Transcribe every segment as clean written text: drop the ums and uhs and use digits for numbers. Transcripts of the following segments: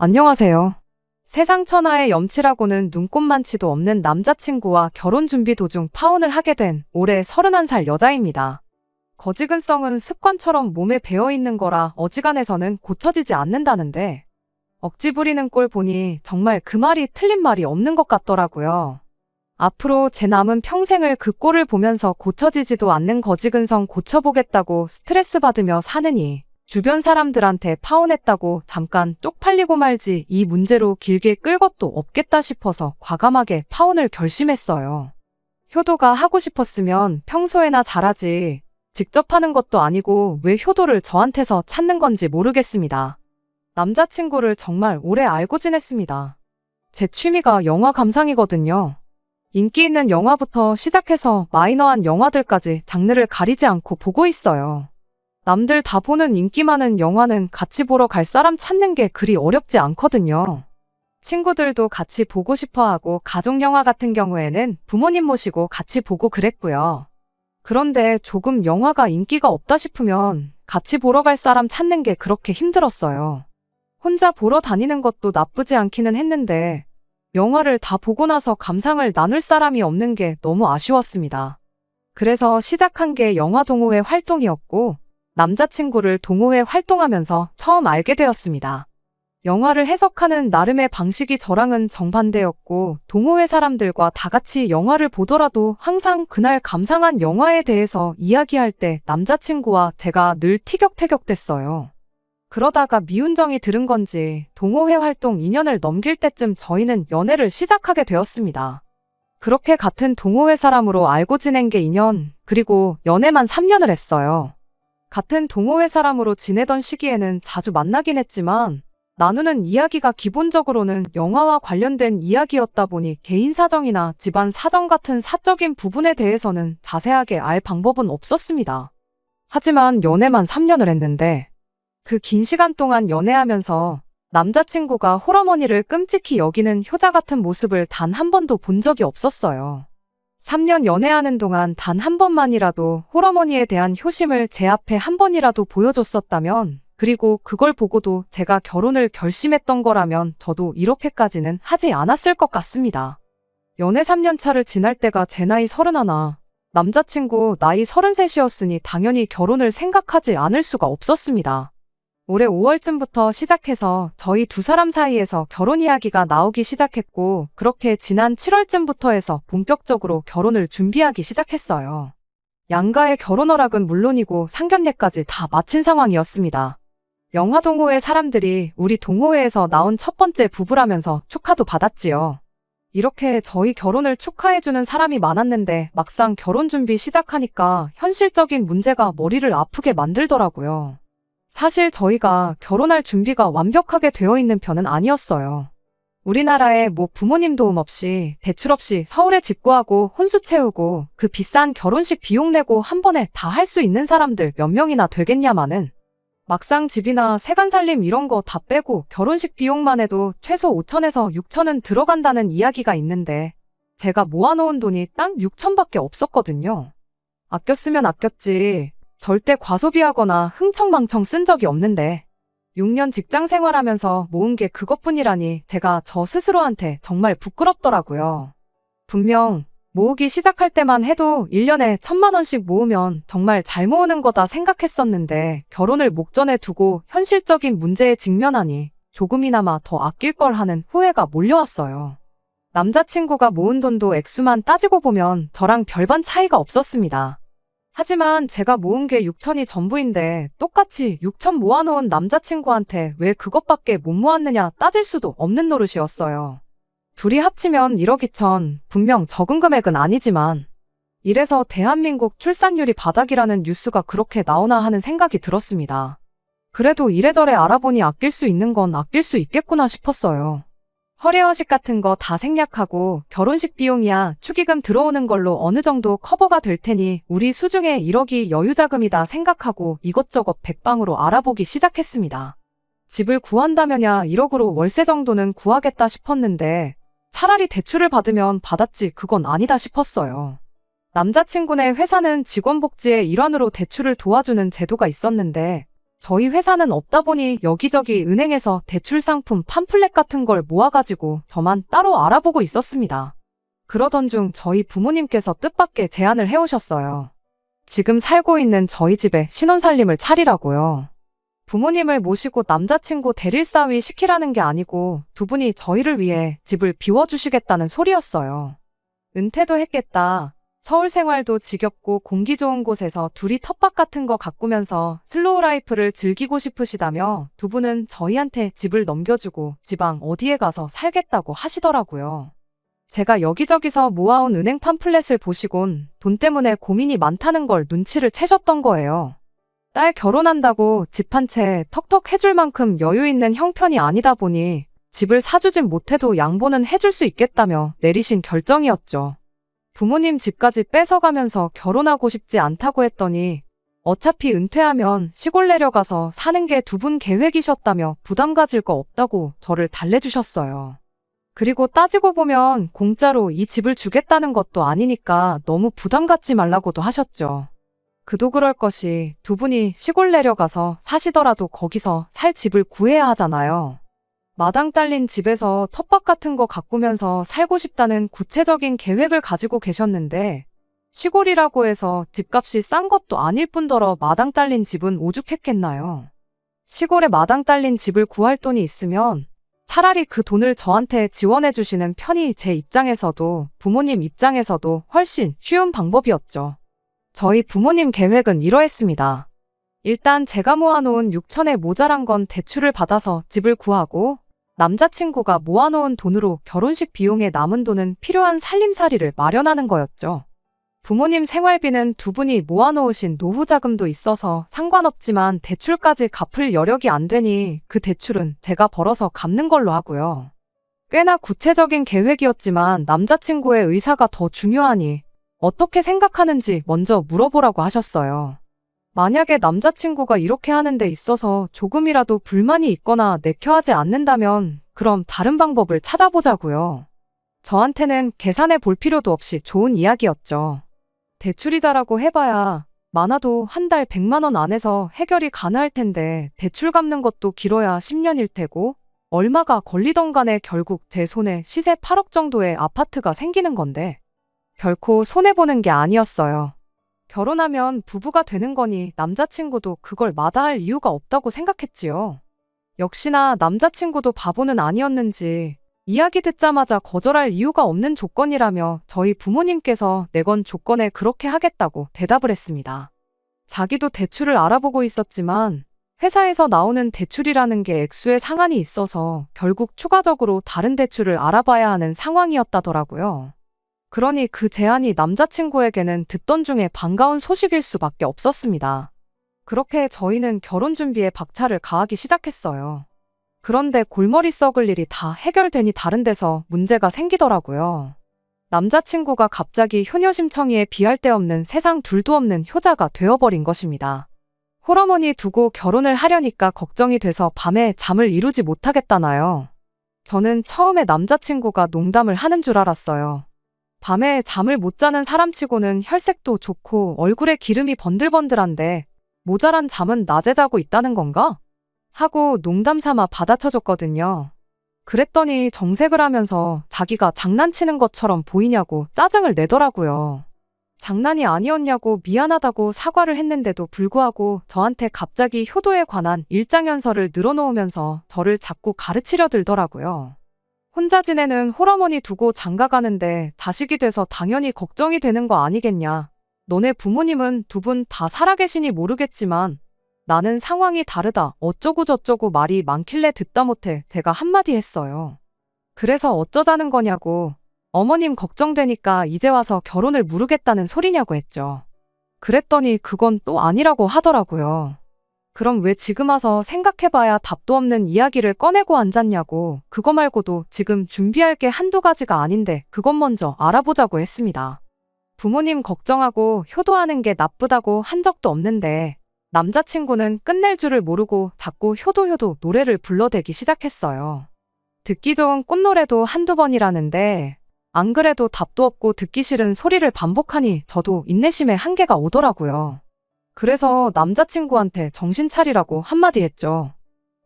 안녕하세요. 세상 천하의 염치라고는 눈꼽만치도 없는 남자친구와 결혼 준비 도중 파혼을 하게 된 올해 31살 여자입니다. 거지근성은 습관처럼 몸에 배어있는 거라 어지간해서는 고쳐지지 않는다는데 억지 부리는 꼴 보니 정말 그 말이 틀린 말이 없는 것 같더라고요. 앞으로 제 남은 평생을 그 꼴을 보면서 고쳐지지도 않는 거지근성 고쳐보겠다고 스트레스 받으며 사느니 주변 사람들한테 파혼했다고 잠깐 쪽팔리고 말지 이 문제로 길게 끌 것도 없겠다 싶어서 과감하게 파혼을 결심했어요. 효도가 하고 싶었으면 평소에나 잘하지. 직접 하는 것도 아니고 왜 효도를 저한테서 찾는 건지 모르겠습니다. 남자친구를 정말 오래 알고 지냈습니다. 제 취미가 영화 감상이거든요. 인기 있는 영화부터 시작해서 마이너한 영화들까지 장르를 가리지 않고 보고 있어요. 남들 다 보는 인기 많은 영화는 같이 보러 갈 사람 찾는 게 그리 어렵지 않거든요. 친구들도 같이 보고 싶어 하고 가족 영화 같은 경우에는 부모님 모시고 같이 보고 그랬고요. 그런데 조금 영화가 인기가 없다 싶으면 같이 보러 갈 사람 찾는 게 그렇게 힘들었어요. 혼자 보러 다니는 것도 나쁘지 않기는 했는데 영화를 다 보고 나서 감상을 나눌 사람이 없는 게 너무 아쉬웠습니다. 그래서 시작한 게 영화 동호회 활동이었고 남자친구를 동호회 활동하면서 처음 알게 되었습니다. 영화를 해석하는 나름의 방식이 저랑은 정반대였고 동호회 사람들과 다 같이 영화를 보더라도 항상 그날 감상한 영화에 대해서 이야기할 때 남자친구와 제가 늘 티격태격됐어요. 그러다가 미운정이 들은 건지 동호회 활동 2년을 넘길 때쯤 저희는 연애를 시작하게 되었습니다. 그렇게 같은 동호회 사람으로 알고 지낸 게 2년, 그리고 연애만 3년을 했어요. 같은 동호회 사람으로 지내던 시기에는 자주 만나긴 했지만 나누는 이야기가 기본적으로는 영화와 관련된 이야기였다 보니 개인 사정이나 집안 사정 같은 사적인 부분에 대해서는 자세하게 알 방법은 없었습니다. 하지만 연애만 3년을 했는데 그 긴 시간 동안 연애하면서 남자친구가 홀어머니를 끔찍히 여기는 효자 같은 모습을 단 한 번도 본 적이 없었어요. 3년 연애하는 동안 단 한 번만이라도 홀어머니에 대한 효심을 제 앞에 한 번이라도 보여줬었다면, 그리고 그걸 보고도 제가 결혼을 결심했던 거라면 저도 이렇게까지는 하지 않았을 것 같습니다. 연애 3년 차를 지날 때가 제 나이 31, 남자친구 나이 33이었으니 당연히 결혼을 생각하지 않을 수가 없었습니다. 올해 5월쯤부터 시작해서 저희 두 사람 사이에서 결혼 이야기가 나오기 시작했고 그렇게 지난 7월쯤부터 해서 본격적으로 결혼을 준비하기 시작했어요. 양가의 결혼 허락은 물론이고 상견례까지 다 마친 상황이었습니다. 영화 동호회 사람들이 우리 동호회에서 나온 첫 번째 부부라면서 축하도 받았지요. 이렇게 저희 결혼을 축하해주는 사람이 많았는데 막상 결혼 준비 시작하니까 현실적인 문제가 머리를 아프게 만들더라고요. 사실 저희가 결혼할 준비가 완벽하게 되어 있는 편은 아니었어요. 우리나라에 부모님 도움 없이 대출 없이 서울에 집 구하고 혼수 채우고 그 비싼 결혼식 비용 내고 한 번에 다 할 수 있는 사람들 몇 명이나 되겠냐마는 막상 집이나 세간 살림 이런 거 다 빼고 결혼식 비용만 해도 최소 5천에서 6천은 들어간다는 이야기가 있는데 제가 모아놓은 돈이 딱 6천밖에 없었거든요. 아껴 쓰면 아꼈지 절대 과소비하거나 흥청망청 쓴 적이 없는데 6년 직장 생활하면서 모은 게 그것뿐이라니 제가 저 스스로한테 정말 부끄럽더라고요. 분명 모으기 시작할 때만 해도 1년에 1,000만 원씩 모으면 정말 잘 모으는 거다 생각했었는데 결혼을 목전에 두고 현실적인 문제에 직면하니 조금이나마 더 아낄 걸 하는 후회가 몰려왔어요. 남자친구가 모은 돈도 액수만 따지고 보면 저랑 별반 차이가 없었습니다. 하지만 제가 모은 게 6천이 전부인데 똑같이 6천 모아놓은 남자친구한테 왜 그것밖에 못 모았느냐 따질 수도 없는 노릇이었어요. 둘이 합치면 1억 2천, 분명 적은 금액은 아니지만 이래서 대한민국 출산율이 바닥이라는 뉴스가 그렇게 나오나 하는 생각이 들었습니다. 그래도 이래저래 알아보니 아낄 수 있는 건 아낄 수 있겠구나 싶었어요. 허례허식 같은 거 다 생략하고 결혼식 비용이야 축의금 들어오는 걸로 어느 정도 커버가 될 테니 우리 수중에 1억이 여유자금이다 생각하고 이것저것 백방으로 알아보기 시작했습니다. 집을 구한다면야 1억으로 월세 정도는 구하겠다 싶었는데 차라리 대출을 받으면 받았지 그건 아니다 싶었어요. 남자친구네 회사는 직원복지의 일환으로 대출을 도와주는 제도가 있었는데 저희 회사는 없다 보니 여기저기 은행에서 대출 상품 팜플렛 같은 걸 모아가지고 저만 따로 알아보고 있었습니다. 그러던 중 저희 부모님께서 뜻밖의 제안을 해오셨어요. 지금 살고 있는 저희 집에 신혼살림을 차리라고요. 부모님을 모시고 남자친구 대릴사위 시키라는 게 아니고 두 분이 저희를 위해 집을 비워주시겠다는 소리였어요. 은퇴도 했겠다. 서울 생활도 지겹고 공기 좋은 곳에서 둘이 텃밭 같은 거 가꾸면서 슬로우 라이프를 즐기고 싶으시다며 두 분은 저희한테 집을 넘겨주고 지방 어디에 가서 살겠다고 하시더라고요. 제가 여기저기서 모아온 은행 팜플렛을 보시곤 돈 때문에 고민이 많다는 걸 눈치를 채셨던 거예요. 딸 결혼한다고 집 한 채 턱턱 해줄 만큼 여유 있는 형편이 아니다 보니 집을 사주진 못해도 양보는 해줄 수 있겠다며 내리신 결정이었죠. 부모님 집까지 뺏어가면서 결혼하고 싶지 않다고 했더니 어차피 은퇴하면 시골 내려가서 사는 게 두 분 계획이셨다며 부담 가질 거 없다고 저를 달래주셨어요. 그리고 따지고 보면 공짜로 이 집을 주겠다는 것도 아니니까 너무 부담 갖지 말라고도 하셨죠. 그도 그럴 것이 두 분이 시골 내려가서 사시더라도 거기서 살 집을 구해야 하잖아요. 마당 딸린 집에서 텃밭 같은 거 가꾸면서 살고 싶다는 구체적인 계획을 가지고 계셨는데 시골이라고 해서 집값이 싼 것도 아닐 뿐더러 마당 딸린 집은 오죽했겠나요. 시골에 마당 딸린 집을 구할 돈이 있으면 차라리 그 돈을 저한테 지원해 주시는 편이 제 입장에서도 부모님 입장에서도 훨씬 쉬운 방법이었죠. 저희 부모님 계획은 이러했습니다. 일단 제가 모아놓은 6천에 모자란 건 대출을 받아서 집을 구하고 남자친구가 모아놓은 돈으로 결혼식 비용에 남은 돈은 필요한 살림살이를 마련하는 거였죠. 부모님 생활비는 두 분이 모아놓으신 노후 자금도 있어서 상관없지만 대출까지 갚을 여력이 안 되니 그 대출은 제가 벌어서 갚는 걸로 하고요. 꽤나 구체적인 계획이었지만 남자친구의 의사가 더 중요하니 어떻게 생각하는지 먼저 물어보라고 하셨어요. 만약에 남자친구가 이렇게 하는 데 있어서 조금이라도 불만이 있거나 내켜하지 않는다면 그럼 다른 방법을 찾아보자고요. 저한테는 계산해 볼 필요도 없이 좋은 이야기였죠. 대출이자라고 해봐야 많아도 한 달 100만 원 안에서 해결이 가능할 텐데 대출 갚는 것도 길어야 10년일 테고 얼마가 걸리던 간에 결국 제 손에 시세 8억 정도의 아파트가 생기는 건데 결코 손해보는 게 아니었어요. 결혼하면 부부가 되는 거니 남자친구도 그걸 마다할 이유가 없다고 생각했지요. 역시나 남자친구도 바보는 아니었는지 이야기 듣자마자 거절할 이유가 없는 조건이라며 저희 부모님께서 내건 조건에 그렇게 하겠다고 대답을 했습니다. 자기도 대출을 알아보고 있었지만 회사에서 나오는 대출이라는 게 액수에 상한이 있어서 결국 추가적으로 다른 대출을 알아봐야 하는 상황이었다더라고요. 그러니 그 제안이 남자친구에게는 듣던 중에 반가운 소식일 수밖에 없었습니다. 그렇게 저희는 결혼 준비에 박차를 가하기 시작했어요. 그런데 골머리 썩을 일이 다 해결되니 다른 데서 문제가 생기더라고요. 남자친구가 갑자기 효녀심청이에 비할 데 없는 세상 둘도 없는 효자가 되어버린 것입니다. 홀어머니 두고 결혼을 하려니까 걱정이 돼서 밤에 잠을 이루지 못하겠다나요. 저는 처음에 남자친구가 농담을 하는 줄 알았어요. 밤에 잠을 못 자는 사람치고는 혈색도 좋고 얼굴에 기름이 번들번들한데 모자란 잠은 낮에 자고 있다는 건가? 하고 농담 삼아 받아쳐줬거든요. 그랬더니 정색을 하면서 자기가 장난치는 것처럼 보이냐고 짜증을 내더라고요. 장난이 아니었냐고 미안하다고 사과를 했는데도 불구하고 저한테 갑자기 효도에 관한 일장연설을 늘어놓으면서 저를 자꾸 가르치려 들더라고요. 혼자 지내는 홀어머니 두고 장가가는데 자식이 돼서 당연히 걱정이 되는 거 아니겠냐. 너네 부모님은 두 분 다 살아계시니 모르겠지만 나는 상황이 다르다. 어쩌고 저쩌고 말이 많길래 듣다 못해 제가 한마디 했어요. 그래서 어쩌자는 거냐고. 어머님 걱정되니까 이제 와서 결혼을 무르겠다는 소리냐고 했죠. 그랬더니 그건 또 아니라고 하더라고요. 그럼 왜 지금 와서 생각해봐야 답도 없는 이야기를 꺼내고 앉았냐고. 그거 말고도 지금 준비할 게 한두 가지가 아닌데 그것 먼저 알아보자고 했습니다. 부모님 걱정하고 효도하는 게 나쁘다고 한 적도 없는데 남자친구는 끝낼 줄을 모르고 자꾸 효도 노래를 불러대기 시작했어요. 듣기 좋은 꽃노래도 한두 번이라는데 안 그래도 답도 없고 듣기 싫은 소리를 반복하니 저도 인내심에 한계가 오더라고요. 그래서 남자친구한테 정신 차리라고 한마디 했죠.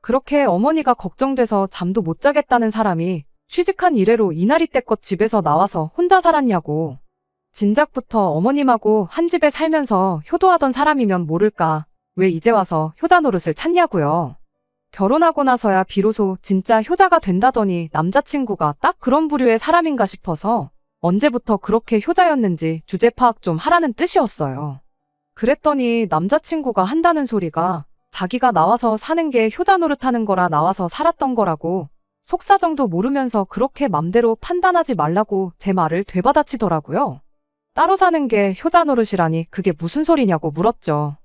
그렇게 어머니가 걱정돼서 잠도 못 자겠다는 사람이 취직한 이래로 이날이 때껏 집에서 나와서 혼자 살았냐고. 진작부터 어머님하고 한 집에 살면서 효도하던 사람이면 모를까 왜 이제 와서 효자 노릇을 찾냐고요. 결혼하고 나서야 비로소 진짜 효자가 된다더니 남자친구가 딱 그런 부류의 사람인가 싶어서 언제부터 그렇게 효자였는지 주제 파악 좀 하라는 뜻이었어요. 그랬더니 남자친구가 한다는 소리가 자기가 나와서 사는 게 효자 노릇하는 거라 나와서 살았던 거라고 속사정도 모르면서 그렇게 맘대로 판단하지 말라고 제 말을 되받아치더라고요. 따로 사는 게 효자 노릇이라니 그게 무슨 소리냐고 물었죠.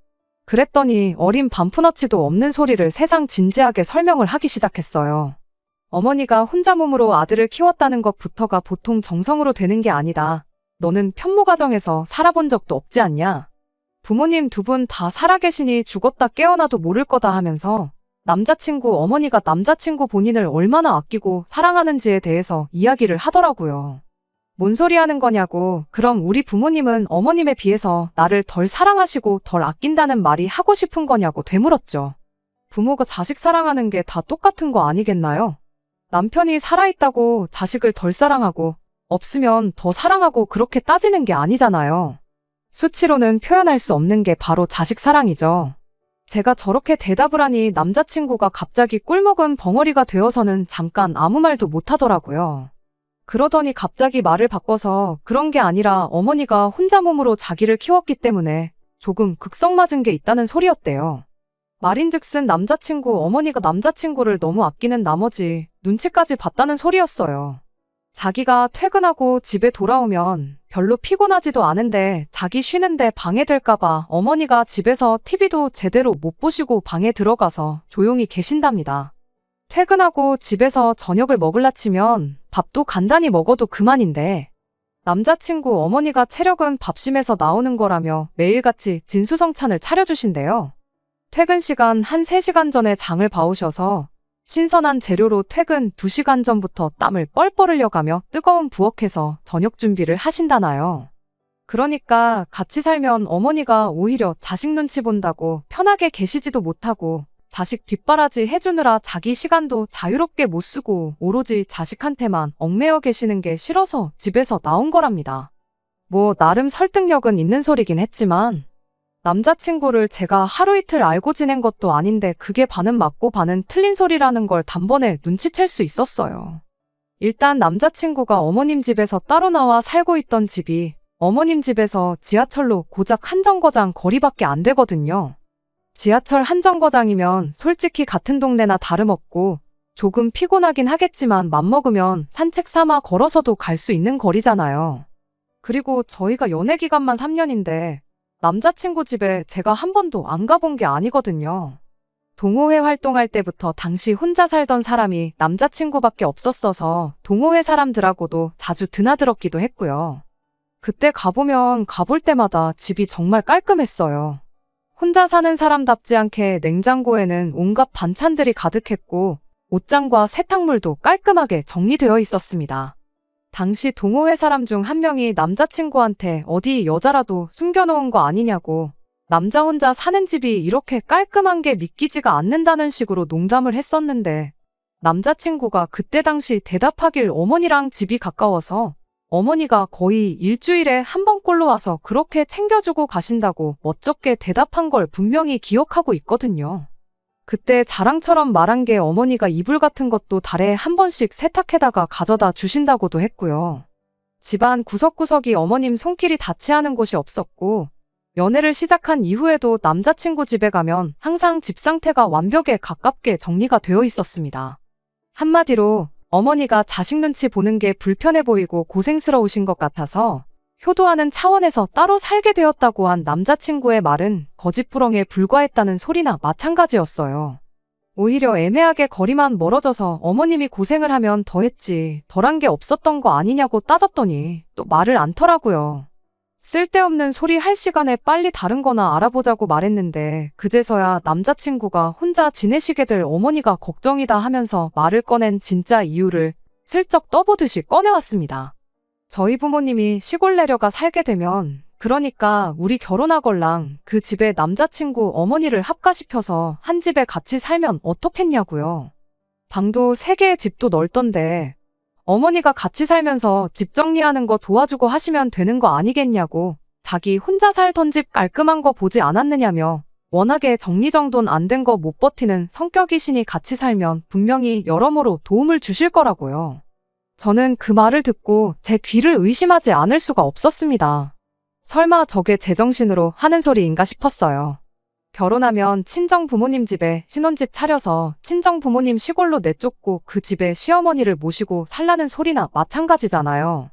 그랬더니 어린 반푼어치도 없는 소리를 세상 진지하게 설명을 하기 시작했어요. 어머니가 혼자 몸으로 아들을 키웠다는 것부터가 보통 정성으로 되는 게 아니다. 너는 편모 가정에서 살아본 적도 없지 않냐? 부모님 두 분 다 살아계시니 죽었다 깨어나도 모를 거다 하면서 남자친구 어머니가 남자친구 본인을 얼마나 아끼고 사랑하는지에 대해서 이야기를 하더라고요. 뭔 소리 하는 거냐고. 그럼 우리 부모님은 어머님에 비해서 나를 덜 사랑하시고 덜 아낀다는 말이 하고 싶은 거냐고 되물었죠. 부모가 자식 사랑하는 게 다 똑같은 거 아니겠나요? 남편이 살아있다고 자식을 덜 사랑하고 없으면 더 사랑하고 그렇게 따지는 게 아니잖아요. 수치로는 표현할 수 없는 게 바로 자식 사랑이죠. 제가 저렇게 대답을 하니 남자친구가 갑자기 꿀먹은 벙어리가 되어서는 잠깐 아무 말도 못하더라고요. 그러더니 갑자기 말을 바꿔서 그런 게 아니라 어머니가 혼자 몸으로 자기를 키웠기 때문에 조금 극성맞은 게 있다는 소리였대요. 말인즉슨 남자친구 어머니가 남자친구를 너무 아끼는 나머지 눈치까지 봤다는 소리였어요. 자기가 퇴근하고 집에 돌아오면 별로 피곤하지도 않은데 자기 쉬는데 방해될까봐 어머니가 집에서 TV도 제대로 못 보시고 방에 들어가서 조용히 계신답니다. 퇴근하고 집에서 저녁을 먹을라 치면 밥도 간단히 먹어도 그만인데 남자친구 어머니가 체력은 밥심에서 나오는 거라며 매일같이 진수성찬을 차려주신대요. 퇴근 시간 한 3시간 전에 장을 봐오셔서 신선한 재료로 퇴근 2시간 전부터 땀을 뻘뻘 흘려가며 뜨거운 부엌에서 저녁 준비를 하신다나요. 그러니까 같이 살면 어머니가 오히려 자식 눈치 본다고 편하게 계시지도 못하고 자식 뒷바라지 해주느라 자기 시간도 자유롭게 못 쓰고 오로지 자식한테만 얽매여 계시는 게 싫어서 집에서 나온 거랍니다. 뭐 나름 설득력은 있는 소리긴 했지만 남자친구를 제가 하루 이틀 알고 지낸 것도 아닌데 그게 반은 맞고 반은 틀린 소리라는 걸 단번에 눈치챌 수 있었어요. 일단 남자친구가 어머님 집에서 따로 나와 살고 있던 집이 어머님 집에서 지하철로 고작 한 정거장 거리밖에 안 되거든요. 지하철 한 정거장이면 솔직히 같은 동네나 다름없고 조금 피곤하긴 하겠지만 맘먹으면 산책 삼아 걸어서도 갈 수 있는 거리잖아요. 그리고 저희가 연애 기간만 3년인데 남자친구 집에 제가 한 번도 안 가본 게 아니거든요. 동호회 활동할 때부터 당시 혼자 살던 사람이 남자친구밖에 없었어서 동호회 사람들하고도 자주 드나들었기도 했고요. 그때 가보면 가볼 때마다 집이 정말 깔끔했어요. 혼자 사는 사람답지 않게 냉장고에는 온갖 반찬들이 가득했고 옷장과 세탁물도 깔끔하게 정리되어 있었습니다. 당시 동호회 사람 중 한 명이 남자친구한테 어디 여자라도 숨겨놓은 거 아니냐고 남자 혼자 사는 집이 이렇게 깔끔한 게 믿기지가 않는다는 식으로 농담을 했었는데 남자친구가 그때 당시 대답하길 어머니랑 집이 가까워서 어머니가 거의 일주일에 한 번꼴로 와서 그렇게 챙겨주고 가신다고 멋쩍게 대답한 걸 분명히 기억하고 있거든요. 그때 자랑처럼 말한 게 어머니가 이불 같은 것도 달에 한 번씩 세탁해다가 가져다 주신다고도 했고요. 집안 구석구석이 어머님 손길이 닿지 않은 곳이 없었고 연애를 시작한 이후에도 남자친구 집에 가면 항상 집 상태가 완벽에 가깝게 정리가 되어 있었습니다. 한마디로 어머니가 자식 눈치 보는 게 불편해 보이고 고생스러우신 것 같아서 효도하는 차원에서 따로 살게 되었다고 한 남자친구의 말은 거짓부렁에 불과했다는 소리나 마찬가지였어요. 오히려 애매하게 거리만 멀어져서 어머님이 고생을 하면 더했지 덜한 게 없었던 거 아니냐고 따졌더니 또 말을 않더라고요. 쓸데없는 소리 할 시간에 빨리 다른 거나 알아보자고 말했는데 그제서야 남자친구가 혼자 지내시게 될 어머니가 걱정이다 하면서 말을 꺼낸 진짜 이유를 슬쩍 떠보듯이 꺼내왔습니다. 저희 부모님이 시골 내려가 살게 되면 그러니까 우리 결혼하걸랑 그 집에 남자친구 어머니를 합가시켜서 한 집에 같이 살면 어떻겠냐고요. 방도 3개의 집도 넓던데 어머니가 같이 살면서 집 정리하는 거 도와주고 하시면 되는 거 아니겠냐고. 자기 혼자 살던 집 깔끔한 거 보지 않았느냐며. 워낙에 정리정돈 안 된 거 못 버티는 성격이시니 같이 살면 분명히 여러모로 도움을 주실 거라고요. 저는 그 말을 듣고 제 귀를 의심하지 않을 수가 없었습니다. 설마 저게 제정신으로 하는 소리인가 싶었어요. 결혼하면 친정 부모님 집에 신혼집 차려서 친정 부모님 시골로 내쫓고 그 집에 시어머니를 모시고 살라는 소리나 마찬가지잖아요.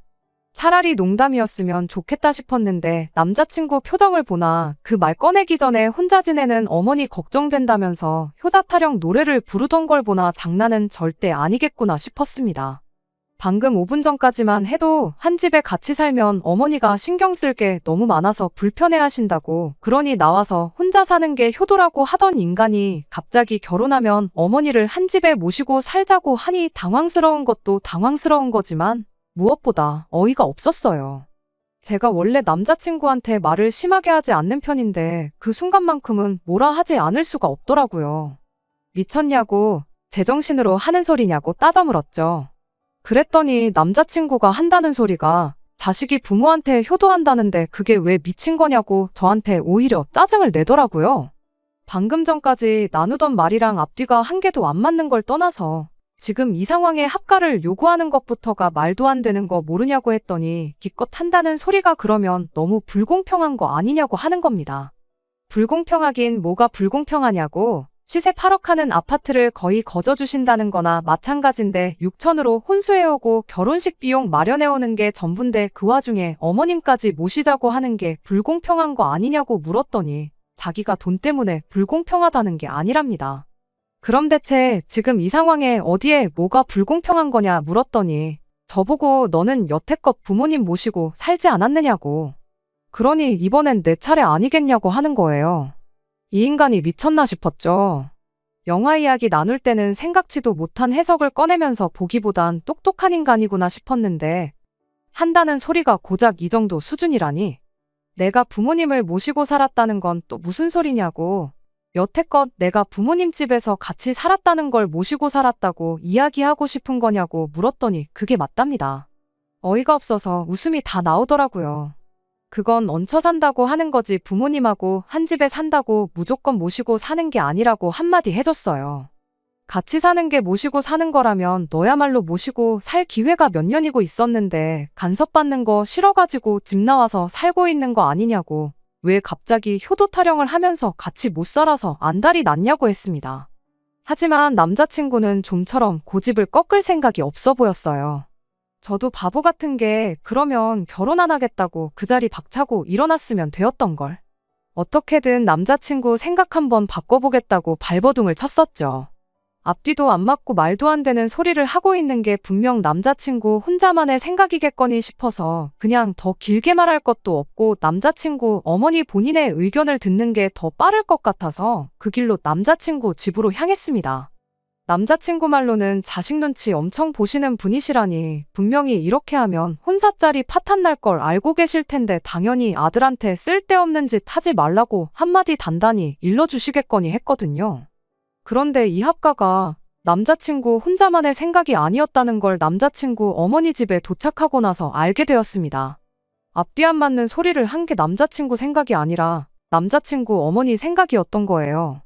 차라리 농담이었으면 좋겠다 싶었는데 남자친구 표정을 보나 그 말 꺼내기 전에 혼자 지내는 어머니 걱정된다면서 효자 타령 노래를 부르던 걸 보나 장난은 절대 아니겠구나 싶었습니다. 방금 5분 전까지만 해도 한 집에 같이 살면 어머니가 신경 쓸 게 너무 많아서 불편해하신다고, 그러니 나와서 혼자 사는 게 효도라고 하던 인간이 갑자기 결혼하면 어머니를 한 집에 모시고 살자고 하니 당황스러운 것도 당황스러운 거지만 무엇보다 어이가 없었어요. 제가 원래 남자친구한테 말을 심하게 하지 않는 편인데 그 순간만큼은 뭐라 하지 않을 수가 없더라고요. 미쳤냐고, 제정신으로 하는 소리냐고 따져 물었죠. 그랬더니 남자친구가 한다는 소리가 자식이 부모한테 효도한다는데 그게 왜 미친 거냐고 저한테 오히려 짜증을 내더라고요. 방금 전까지 나누던 말이랑 앞뒤가 한 개도 안 맞는 걸 떠나서 지금 이 상황에 합가를 요구하는 것부터가 말도 안 되는 거 모르냐고 했더니 기껏 한다는 소리가 그러면 너무 불공평한 거 아니냐고 하는 겁니다. 불공평하긴 뭐가 불공평하냐고. 시세 8억 하는 아파트를 거의 거저주신다는 거나 마찬가지인데 6천으로 혼수해오고 결혼식 비용 마련해오는 게 전부인데 그 와중에 어머님까지 모시자고 하는 게 불공평한 거 아니냐고 물었더니 자기가 돈 때문에 불공평하다는 게 아니랍니다. 그럼 대체 지금 이 상황에 어디에 뭐가 불공평한 거냐 물었더니 저보고 너는 여태껏 부모님 모시고 살지 않았느냐고. 그러니 이번엔 내 차례 아니겠냐고 하는 거예요. 이 인간이 미쳤나 싶었죠. 영화 이야기 나눌 때는 생각지도 못한 해석을 꺼내면서 보기보단 똑똑한 인간이구나 싶었는데 한다는 소리가 고작 이 정도 수준이라니. 내가 부모님을 모시고 살았다는 건 또 무슨 소리냐고. 여태껏 내가 부모님 집에서 같이 살았다는 걸 모시고 살았다고 이야기하고 싶은 거냐고 물었더니 그게 맞답니다. 어이가 없어서 웃음이 다 나오더라고요. 그건 얹혀 산다고 하는 거지 부모님하고 한 집에 산다고 무조건 모시고 사는 게 아니라고 한마디 해줬어요. 같이 사는 게 모시고 사는 거라면 너야말로 모시고 살 기회가 몇 년이고 있었는데 간섭받는 거 싫어가지고 집 나와서 살고 있는 거 아니냐고. 왜 갑자기 효도 타령을 하면서 같이 못 살아서 안달이 났냐고 했습니다. 하지만 남자친구는 좀처럼 고집을 꺾을 생각이 없어 보였어요. 저도 바보 같은 게 그러면 결혼 안 하겠다고 그 자리 박차고 일어났으면 되었던걸. 어떻게든 남자친구 생각 한번 바꿔보겠다고 발버둥을 쳤었죠. 앞뒤도 안 맞고 말도 안 되는 소리를 하고 있는 게 분명 남자친구 혼자만의 생각이겠거니 싶어서 그냥 더 길게 말할 것도 없고 남자친구 어머니 본인의 의견을 듣는 게 더 빠를 것 같아서 그 길로 남자친구 집으로 향했습니다. 남자친구 말로는 자식 눈치 엄청 보시는 분이시라니 분명히 이렇게 하면 혼사짜리 파탄 날 걸 알고 계실 텐데 당연히 아들한테 쓸데없는 짓 하지 말라고 한마디 단단히 일러주시겠거니 했거든요. 그런데 이 합가가 남자친구 혼자만의 생각이 아니었다는 걸 남자친구 어머니 집에 도착하고 나서 알게 되었습니다. 앞뒤 안 맞는 소리를 한 게 남자친구 생각이 아니라 남자친구 어머니 생각이었던 거예요.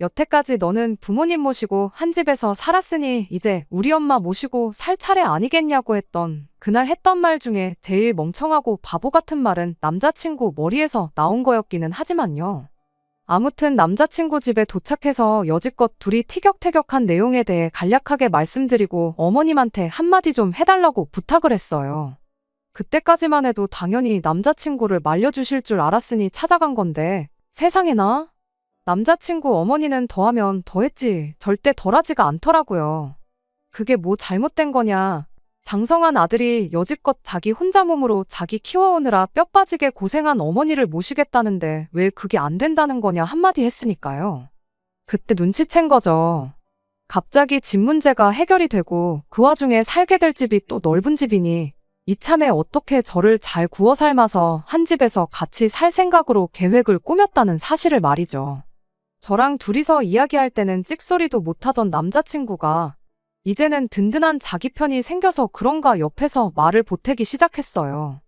여태까지 너는 부모님 모시고 한 집에서 살았으니 이제 우리 엄마 모시고 살 차례 아니겠냐고 했던 그날 했던 말 중에 제일 멍청하고 바보 같은 말은 남자친구 머리에서 나온 거였기는 하지만요. 아무튼 남자친구 집에 도착해서 여지껏 둘이 티격태격한 내용에 대해 간략하게 말씀드리고 어머님한테 한마디 좀 해달라고 부탁을 했어요. 그때까지만 해도 당연히 남자친구를 말려주실 줄 알았으니 찾아간 건데 세상에나? 남자친구 어머니는 더하면 더했지 절대 덜하지가 않더라고요. 그게 뭐 잘못된 거냐. 장성한 아들이 여지껏 자기 혼자 몸으로 자기 키워오느라 뼈 빠지게 고생한 어머니를 모시겠다는데 왜 그게 안 된다는 거냐 한마디 했으니까요. 그때 눈치챈 거죠. 갑자기 집 문제가 해결이 되고 그 와중에 살게 될 집이 또 넓은 집이니 이참에 어떻게 저를 잘 구워 삶아서 한 집에서 같이 살 생각으로 계획을 꾸몄다는 사실을 말이죠. 저랑 둘이서 이야기할 때는 찍소리도 못하던 남자친구가 이제는 든든한 자기 편이 생겨서 그런가 옆에서 말을 보태기 시작했어요.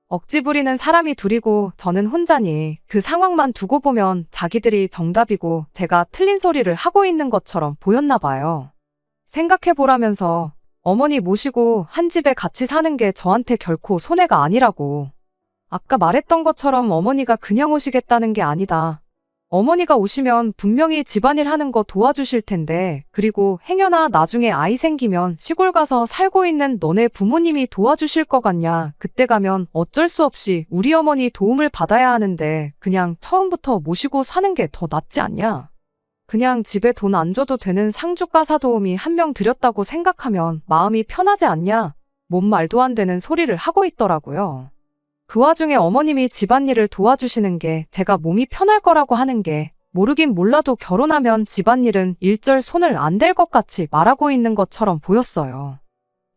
억지 부리는 사람이 둘이고 저는 혼자니 그 상황만 두고 보면 자기들이 정답이고 제가 틀린 소리를 하고 있는 것처럼 보였나 봐요. 생각해보라면서 어머니 모시고 한 집에 같이 사는 게 저한테 결코 손해가 아니라고. 아까 말했던 것처럼 어머니가 그냥 오시겠다는 게 아니다. 어머니가 오시면 분명히 집안일 하는 거 도와주실 텐데, 그리고 행여나 나중에 아이 생기면 시골 가서 살고 있는 너네 부모님이 도와주실 것 같냐. 그때 가면 어쩔 수 없이 우리 어머니 도움을 받아야 하는데 그냥 처음부터 모시고 사는 게 더 낫지 않냐. 그냥 집에 돈 안 줘도 되는 상주가사 도우미 한 명 들였다고 생각하면 마음이 편하지 않냐. 뭔 말도 안 되는 소리를 하고 있더라고요. 그 와중에 어머님이 집안일을 도와주시는 게 제가 몸이 편할 거라고 하는 게 모르긴 몰라도 결혼하면 집안일은 일절 손을 안 댈 것 같이 말하고 있는 것처럼 보였어요.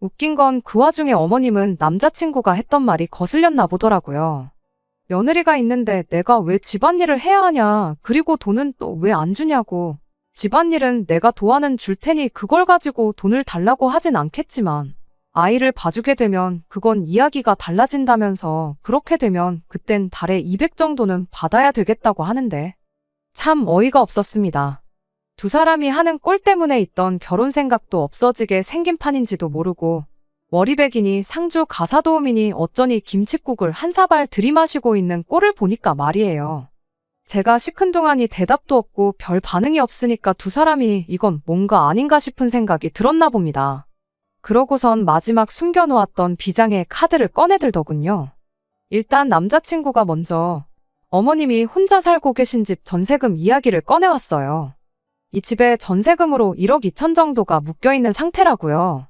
웃긴 건 그 와중에 어머님은 남자친구가 했던 말이 거슬렸나 보더라고요. 며느리가 있는데 내가 왜 집안일을 해야 하냐. 그리고 돈은 또 왜 안 주냐고. 집안일은 내가 도와는 줄 테니 그걸 가지고 돈을 달라고 하진 않겠지만 아이를 봐주게 되면 그건 이야기가 달라진다면서 그렇게 되면 그땐 달에 200 정도는 받아야 되겠다고 하는데 참 어이가 없었습니다. 두 사람이 하는 꼴 때문에 있던 결혼 생각도 없어지게 생긴 판인지도 모르고 머리백이니 상주 가사도우미니 어쩌니 김칫국을 한 사발 들이마시고 있는 꼴을 보니까 말이에요. 제가 시큰둥하니 대답도 없고 별 반응이 없으니까 두 사람이 이건 뭔가 아닌가 싶은 생각이 들었나 봅니다. 그러고선 마지막 숨겨놓았던 비장의 카드를 꺼내들더군요. 일단 남자친구가 먼저 어머님이 혼자 살고 계신 집 전세금 이야기를 꺼내왔어요. 이 집에 전세금으로 1억 2천 정도가 묶여있는 상태라고요.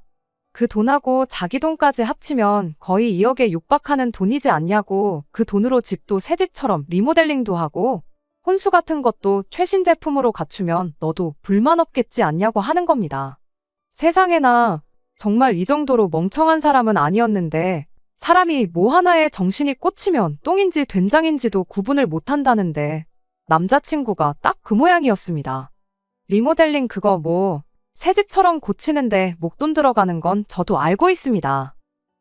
그 돈하고 자기 돈까지 합치면 거의 2억에 육박하는 돈이지 않냐고. 그 돈으로 집도 새 집처럼 리모델링도 하고 혼수 같은 것도 최신 제품으로 갖추면 너도 불만 없겠지 않냐고 하는 겁니다. 세상에나 정말 이 정도로 멍청한 사람은 아니었는데 사람이 뭐 하나에 정신이 꽂히면 똥인지 된장인지도 구분을 못한다는데 남자친구가 딱 그 모양이었습니다. 리모델링 그거 뭐 새 집처럼 고치는데 목돈 들어가는 건 저도 알고 있습니다.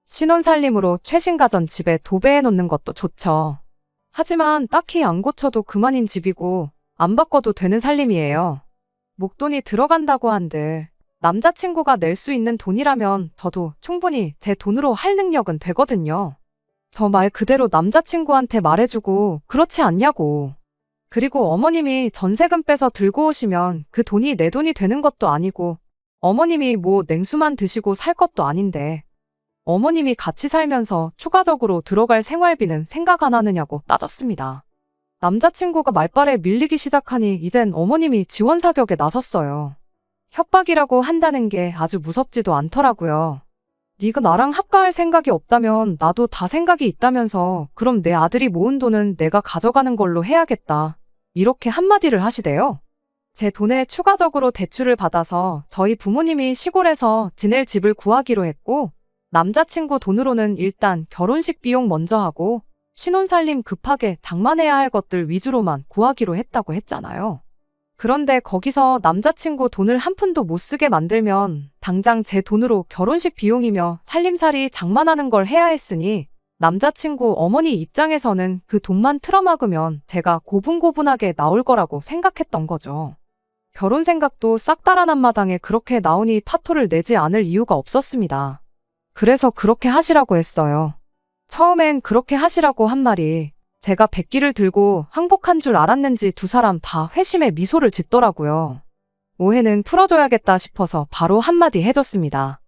신혼살림으로 최신 가전 집에 도배해 놓는 것도 좋죠. 하지만 딱히 안 고쳐도 그만인 집이고 안 바꿔도 되는 살림이에요. 목돈이 들어간다고 한들 남자친구가 낼 수 있는 돈이라면 저도 충분히 제 돈으로 할 능력은 되거든요. 저 말 그대로 남자친구한테 말해주고 그렇지 않냐고. 그리고 어머님이 전세금 빼서 들고 오시면 그 돈이 내 돈이 되는 것도 아니고 어머님이 뭐 냉수만 드시고 살 것도 아닌데 어머님이 같이 살면서 추가적으로 들어갈 생활비는 생각 안 하느냐고 따졌습니다. 남자친구가 말빨에 밀리기 시작하니 이젠 어머님이 지원 사격에 나섰어요. 협박이라고 한다는 게 아주 무섭지도 않더라고요. 네가 나랑 합가할 생각이 없다면 나도 다 생각이 있다면서 그럼 내 아들이 모은 돈은 내가 가져가는 걸로 해야겠다. 이렇게 한마디를 하시대요. 제 돈에 추가적으로 대출을 받아서 저희 부모님이 시골에서 지낼 집을 구하기로 했고 남자친구 돈으로는 일단 결혼식 비용 먼저 하고 신혼살림 급하게 장만해야 할 것들 위주로만 구하기로 했다고 했잖아요. 그런데 거기서 남자친구 돈을 한 푼도 못 쓰게 만들면 당장 제 돈으로 결혼식 비용이며 살림살이 장만하는 걸 해야 했으니 남자친구 어머니 입장에서는 그 돈만 틀어막으면 제가 고분고분하게 나올 거라고 생각했던 거죠. 결혼 생각도 싹 달아난 마당에 그렇게 나오니 파토를 내지 않을 이유가 없었습니다. 그래서 그렇게 하시라고 했어요. 처음엔 그렇게 하시라고 한 말이 제가 백기를 들고 항복한 줄 알았는지 두 사람 다 회심의 미소를 짓더라고요. 오해는 풀어줘야겠다 싶어서 바로 한마디 해줬습니다.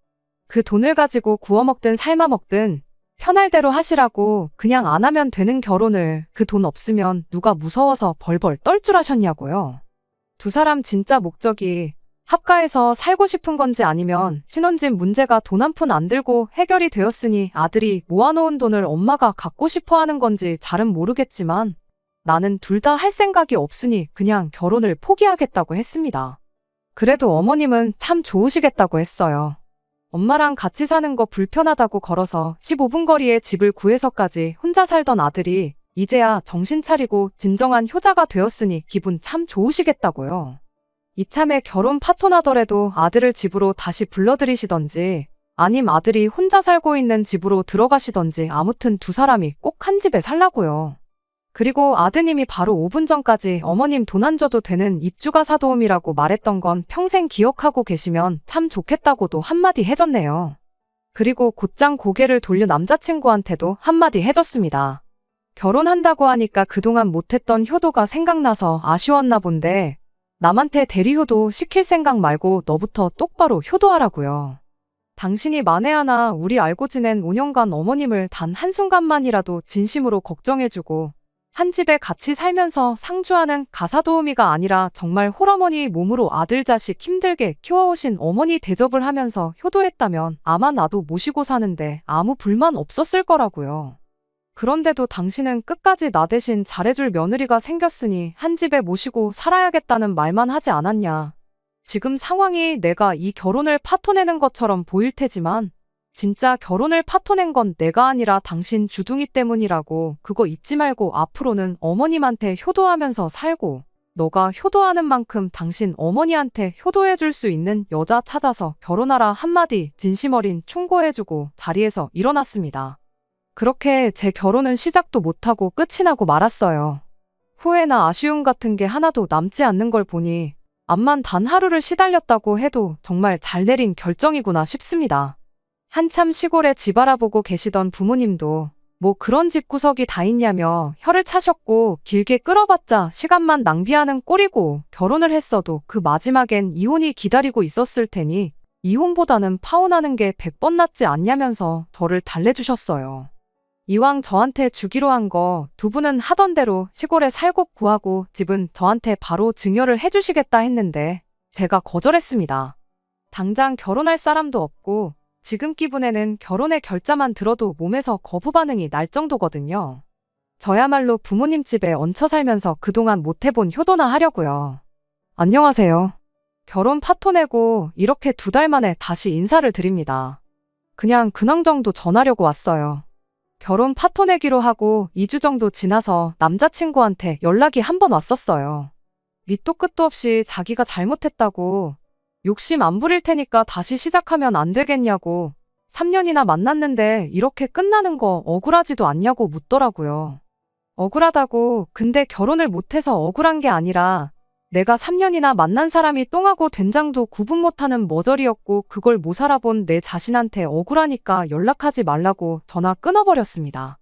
그 돈을 가지고 구워 먹든 삶아 먹든 편할 대로 하시라고. 그냥 안 하면 되는 결혼을 그 돈 없으면 누가 무서워서 벌벌 떨 줄 아셨냐고요. 두 사람 진짜 목적이 합가해서 살고 싶은 건지 아니면 신혼집 문제가 돈 한 푼 안 들고 해결이 되었으니 아들이 모아놓은 돈을 엄마가 갖고 싶어 하는 건지 잘은 모르겠지만 나는 둘 다 할 생각이 없으니 그냥 결혼을 포기하겠다고 했습니다. 그래도 어머님은 참 좋으시겠다고 했어요. 엄마랑 같이 사는 거 불편하다고 걸어서 15분 거리에 집을 구해서까지 혼자 살던 아들이 이제야 정신 차리고 진정한 효자가 되었으니 기분 참 좋으시겠다고요. 이참에 결혼 파토나더라도 아들을 집으로 다시 불러들이시던지 아님 아들이 혼자 살고 있는 집으로 들어가시던지 아무튼 두 사람이 꼭 한 집에 살라고요. 그리고 아드님이 바로 5분 전까지 어머님 돈 안 줘도 되는 입주가사 도움이라고 말했던 건 평생 기억하고 계시면 참 좋겠다고도 한마디 해줬네요. 그리고 곧장 고개를 돌려 남자친구한테도 한마디 해줬습니다. 결혼한다고 하니까 그동안 못했던 효도가 생각나서 아쉬웠나 본데 남한테 대리효도 시킬 생각 말고 너부터 똑바로 효도하라고요. 당신이 만에 하나 우리 알고 지낸 5년간 어머님을 단 한순간만이라도 진심으로 걱정해주고 한 집에 같이 살면서 상주하는 가사도우미가 아니라 정말 홀어머니 몸으로 아들 자식 힘들게 키워오신 어머니 대접을 하면서 효도했다면 아마 나도 모시고 사는데 아무 불만 없었을 거라고요. 그런데도 당신은 끝까지 나 대신 잘해줄 며느리가 생겼으니 한 집에 모시고 살아야겠다는 말만 하지 않았냐. 지금 상황이 내가 이 결혼을 파토내는 것처럼 보일 테지만 진짜 결혼을 파토낸 건 내가 아니라 당신 주둥이 때문이라고 그거 잊지 말고 앞으로는 어머님한테 효도하면서 살고 너가 효도하는 만큼 당신 어머니한테 효도해줄 수 있는 여자 찾아서 결혼하라 한마디 진심 어린 충고해주고 자리에서 일어났습니다. 그렇게 제 결혼은 시작도 못하고 끝이 나고 말았어요. 후회나 아쉬움 같은 게 하나도 남지 않는 걸 보니 암만 단 하루를 시달렸다고 해도 정말 잘 내린 결정이구나 싶습니다. 한참 시골에 집 알아보고 계시던 부모님도 뭐 그런 집구석이 다 있냐며 혀를 차셨고 길게 끌어봤자 시간만 낭비하는 꼴이고 결혼을 했어도 그 마지막엔 이혼이 기다리고 있었을 테니 이혼보다는 파혼하는 게 100번 낫지 않냐면서 저를 달래주셨어요. 이왕 저한테 주기로 한 거 두 분은 하던 대로 시골에 살고 구하고 집은 저한테 바로 증여를 해주시겠다 했는데 제가 거절했습니다. 당장 결혼할 사람도 없고 지금 기분에는 결혼의 결자만 들어도 몸에서 거부 반응이 날 정도거든요. 저야말로 부모님 집에 얹혀 살면서 그동안 못 해본 효도나 하려고요. 안녕하세요. 결혼 파토내고 이렇게 2달 만에 다시 인사를 드립니다. 그냥 근황 정도 전하려고 왔어요. 결혼 파토내기로 하고 2주 정도 지나서 남자친구한테 연락이 한 번 왔었어요. 밑도 끝도 없이 자기가 잘못했다고 욕심 안 부릴 테니까 다시 시작하면 안 되겠냐고 3년이나 만났는데 이렇게 끝나는 거 억울하지도 않냐고 묻더라고요. 억울하다고 근데 결혼을 못해서 억울한 게 아니라 내가 3년이나 만난 사람이 똥하고 된장도 구분 못하는 머저리였고 그걸 못 살아본 내 자신한테 억울하니까 연락하지 말라고 전화 끊어버렸습니다.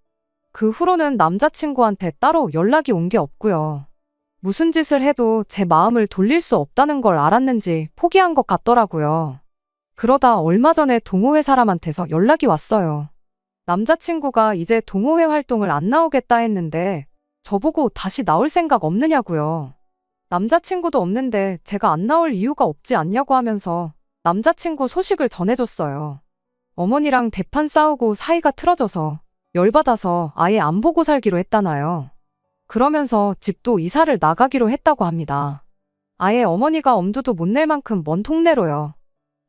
그 후로는 남자친구한테 따로 연락이 온 게 없고요. 무슨 짓을 해도 제 마음을 돌릴 수 없다는 걸 알았는지 포기한 것 같더라고요. 그러다 얼마 전에 동호회 사람한테서 연락이 왔어요. 남자친구가 이제 동호회 활동을 안 나오겠다 했는데 저보고 다시 나올 생각 없느냐고요. 남자친구도 없는데 제가 안 나올 이유가 없지 않냐고 하면서 남자친구 소식을 전해줬어요. 어머니랑 대판 싸우고 사이가 틀어져서 열받아서 아예 안 보고 살기로 했다나요. 그러면서 집도 이사를 나가기로 했다고 합니다. 아예 어머니가 엄두도 못 낼 만큼 먼 동네로요.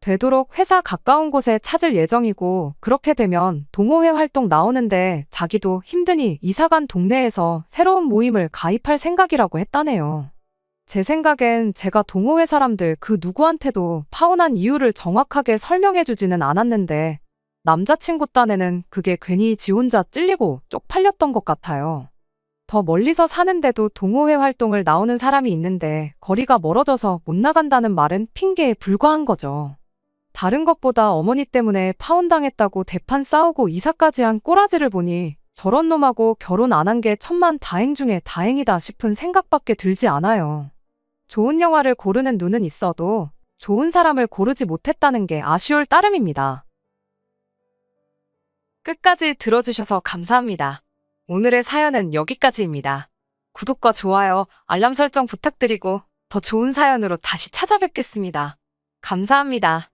되도록 회사 가까운 곳에 찾을 예정이고 그렇게 되면 동호회 활동 나오는데 자기도 힘드니 이사간 동네에서 새로운 모임을 가입할 생각이라고 했다네요. 제 생각엔 제가 동호회 사람들 그 누구한테도 파혼한 이유를 정확하게 설명해주지는 않았는데 남자친구 딴에는 그게 괜히 지 혼자 찔리고 쪽팔렸던 것 같아요. 더 멀리서 사는데도 동호회 활동을 나오는 사람이 있는데 거리가 멀어져서 못 나간다는 말은 핑계에 불과한 거죠. 다른 것보다 어머니 때문에 파혼당했다고 대판 싸우고 이사까지 한 꼬라지를 보니 저런 놈하고 결혼 안 한 게 천만 다행 중에 다행이다 싶은 생각밖에 들지 않아요. 좋은 영화를 고르는 눈은 있어도 좋은 사람을 고르지 못했다는 게 아쉬울 따름입니다. 끝까지 들어주셔서 감사합니다. 오늘의 사연은 여기까지입니다. 구독과 좋아요, 알람 설정 부탁드리고 더 좋은 사연으로 다시 찾아뵙겠습니다. 감사합니다.